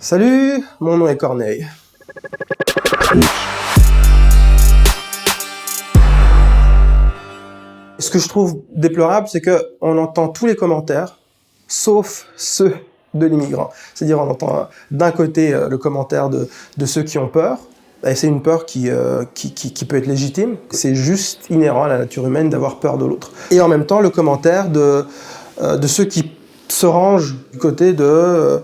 Salut, mon nom est Corneille. Ce que je trouve déplorable, c'est qu'on entend tous les commentaires, sauf ceux de l'immigrant. C'est-à-dire on entend d'un côté le commentaire de ceux qui ont peur, et c'est une peur qui peut être légitime. C'est juste inhérent à la nature humaine d'avoir peur de l'autre. Et en même temps, le commentaire de ceux qui se rangent du côté de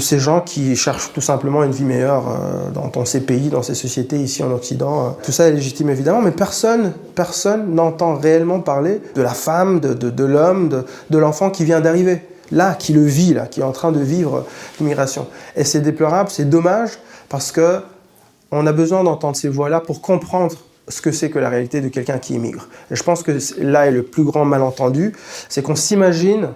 ces gens qui cherchent tout simplement une vie meilleure dans ces pays, dans ces sociétés ici en Occident. Tout ça est légitime évidemment, mais personne n'entend réellement parler de la femme, de l'homme, de l'enfant qui vient d'arriver. Là, qui le vit, là, qui est en train de vivre l'immigration. Et c'est déplorable, c'est dommage, parce que on a besoin d'entendre ces voix-là pour comprendre ce que c'est que la réalité de quelqu'un qui immigre. Et je pense que là est le plus grand malentendu, c'est qu'on s'imagine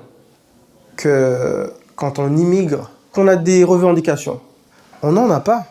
que quand on immigre, qu'on a des revendications. On n'en a pas.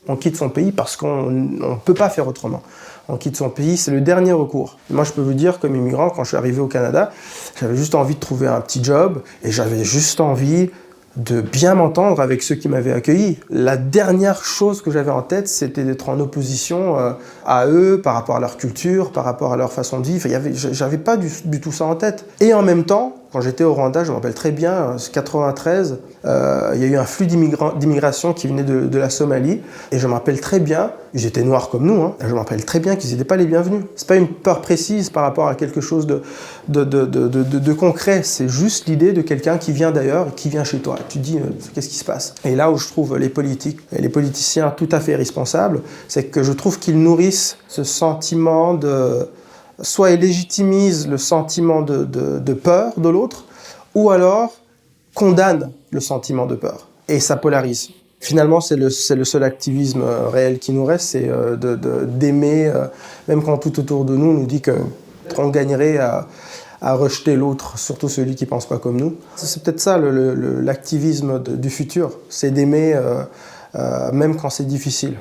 On quitte son pays parce qu'on ne peut pas faire autrement. On quitte son pays, c'est le dernier recours. Moi, je peux vous dire, comme immigrant, quand je suis arrivé au Canada, j'avais juste envie de trouver un petit job et j'avais juste envie de bien m'entendre avec ceux qui m'avaient accueilli. La dernière chose que j'avais en tête, c'était d'être en opposition à eux, par rapport à leur culture, par rapport à leur façon de vivre. J'avais pas du tout ça en tête. Et en même temps, quand j'étais au Rwanda, je me rappelle très bien, en 93, il y a eu un flux d'immigration qui venait de la Somalie. Et je me rappelle très bien, j'étais noir comme nous, hein, je me rappelle très bien qu'ils n'étaient pas les bienvenus. C'est pas une peur précise par rapport à quelque chose de concret. C'est juste l'idée de quelqu'un qui vient d'ailleurs et qui vient chez toi. Tu te dis, qu'est-ce qui se passe? Et là où je trouve les politiques et les politiciens tout à fait responsables, c'est que je trouve qu'ils nourrissent ce sentiment soit ils légitimisent le sentiment de peur de l'autre, ou alors condamnent le sentiment de peur. Et ça polarise. Finalement, c'est le seul activisme réel qui nous reste, c'est d'aimer, même quand tout autour de nous dit qu'on gagnerait à rejeter l'autre, surtout celui qui ne pense pas comme nous. C'est peut-être ça l'activisme du futur, c'est d'aimer même quand c'est difficile.